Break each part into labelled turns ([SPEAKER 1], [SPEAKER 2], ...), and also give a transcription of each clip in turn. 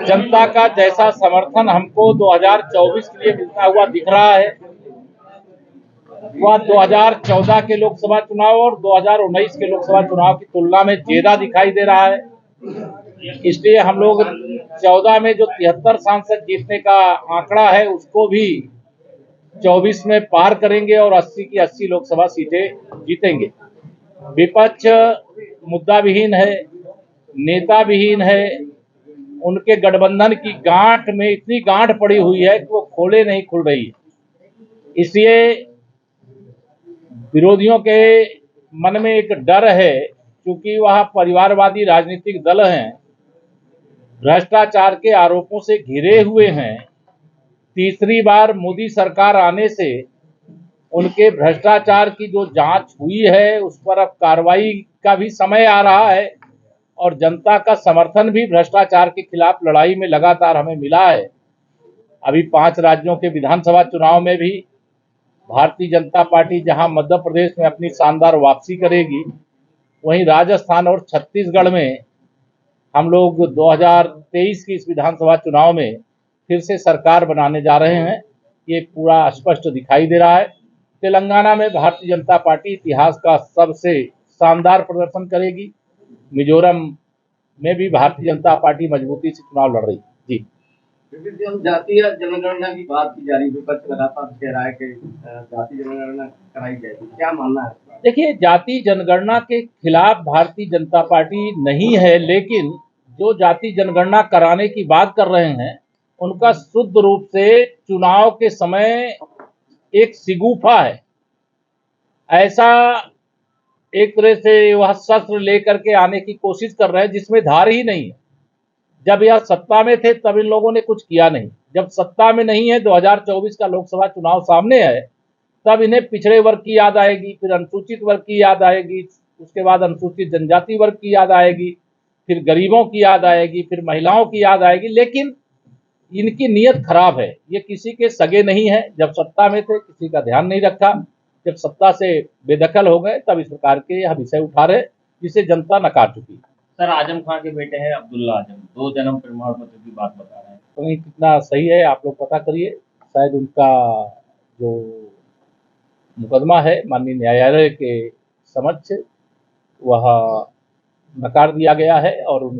[SPEAKER 1] जनता का जैसा समर्थन हमको 2024 के लिए मिलता हुआ दिख रहा है, वह 2014 के लोकसभा चुनाव और 2019 के लोकसभा चुनाव की तुलना में ज्यादा दिखाई दे रहा है। इसलिए हम लोग 14 में जो 73 सांसद जीतने का आंकड़ा है उसको भी 24 में पार करेंगे और 80 की 80 लोकसभा सीटें जीतेंगे। विपक्ष मुद्दा विहीन है, नेता विहीन है, उनके गठबंधन की गांठ में इतनी गांठ पड़ी हुई है कि वो खोले नहीं खुल रही है। इसलिए विरोधियों के मन में एक डर है, क्योंकि वह परिवारवादी राजनीतिक दल हैं, भ्रष्टाचार के आरोपों से घिरे हुए हैं। तीसरी बार मोदी सरकार आने से उनके भ्रष्टाचार की जो जांच हुई है उस पर अब कार्रवाई का भी समय आ रहा है और जनता का समर्थन भी भ्रष्टाचार के खिलाफ लड़ाई में लगातार हमें मिला है। अभी 5 राज्यों के विधानसभा चुनाव में भी भारतीय जनता पार्टी जहां मध्य प्रदेश में अपनी शानदार वापसी करेगी, वहीं राजस्थान और छत्तीसगढ़ में हम लोग 2023 की इस विधानसभा चुनाव में फिर से सरकार बनाने जा रहे हैं। ये पूरा स्पष्ट दिखाई दे रहा है। तेलंगाना में भारतीय जनता पार्टी इतिहास का सबसे शानदार प्रदर्शन करेगी। मिजोरम में भी भारतीय जनता पार्टी मजबूती से चुनाव लड़ रही है। जी,
[SPEAKER 2] जातीय जनगणना की बात की जा रही, विपक्ष लगातार कह रहा है कि जातीय जनगणना कराई जाएगी, क्या मानना है?
[SPEAKER 1] देखिए, जाति जनगणना के खिलाफ भारतीय जनता पार्टी नहीं है, लेकिन जो जाति जनगणना कराने की बात कर रहे हैं उनका शुद्ध रूप से चुनाव के समय एक सिगूफा है। ऐसा एक तरह से वह शस्त्र लेकर के आने की कोशिश कर रहे हैं जिसमें धार ही नहीं है। जब यह सत्ता में थे तब इन लोगों ने कुछ किया नहीं, जब सत्ता में नहीं है, 2024 का लोकसभा चुनाव सामने है, तब इन्हें पिछड़े वर्ग की याद आएगी, फिर अनुसूचित वर्ग की याद आएगी, उसके बाद अनुसूचित जनजाति वर्ग की याद आएगी, फिर गरीबों की याद आएगी, फिर महिलाओं की याद आएगी। लेकिन इनकी नीयत खराब है, ये किसी के सगे नहीं है। जब सत्ता में थे किसी का ध्यान नहीं रखा, जब सत्ता से बेदखल हो गए तब इस प्रकार के यह विषय उठा रहे जिसे जनता नकार चुकी।
[SPEAKER 3] सर, आजम खान के बेटे हैं अब्दुल्ला आजम, 2 जन्म प्रमाण पत्र की बात बता रहे हैं,
[SPEAKER 1] तो नहीं कितना सही है आप लोग पता करिए। शायद उनका जो मुकदमा है माननीय न्यायालय के समक्ष वह नकार दिया गया है और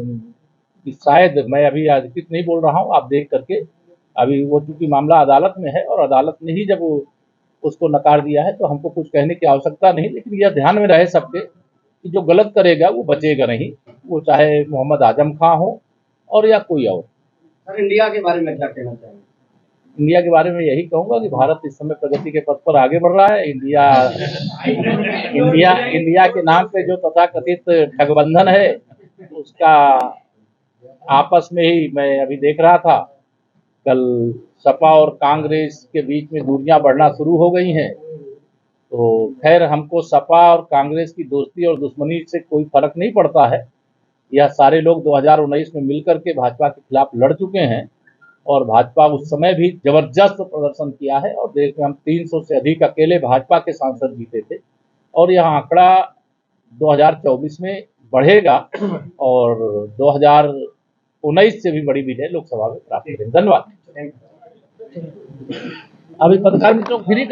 [SPEAKER 1] शायद, मैं अभी अधिकृत नहीं बोल रहा हूँ, आप देख करके, अभी वो चूंकि मामला अदालत में है और अदालत ने ही जब उसको नकार दिया है तो हमको कुछ कहने की आवश्यकता नहीं। लेकिन यह ध्यान में रहे सबके कि जो गलत करेगा वो बचेगा नहीं, वो चाहे मोहम्मद आजम खां हो और या कोई और।
[SPEAKER 2] सर, इंडिया के बारे में क्या कहना चाहेंगे?
[SPEAKER 1] इंडिया के बारे में यही कहूंगा कि भारत इस समय प्रगति के पथ पर आगे बढ़ रहा है। इंडिया के नाम पे जो तथाकथित ठगबंधन है उसका आपस में ही मैं अभी देख रहा था, कल सपा और कांग्रेस के बीच में दूरियां बढ़ना शुरू हो गई हैं। तो खैर, हमको सपा और कांग्रेस की दोस्ती और दुश्मनी से कोई फर्क नहीं पड़ता है। यह सारे लोग 2019 में मिलकर के भाजपा के खिलाफ लड़ चुके हैं और भाजपा उस समय भी जबरदस्त प्रदर्शन किया है और देश में हम 300 से अधिक अकेले भाजपा के सांसद जीते थे और यह आंकड़ा 2024 में बढ़ेगा और 2019 से भी बड़ी विजय लोकसभा में प्राप्त करेंगे। धन्यवाद। अभी पत्रकार मित्रों को फ्री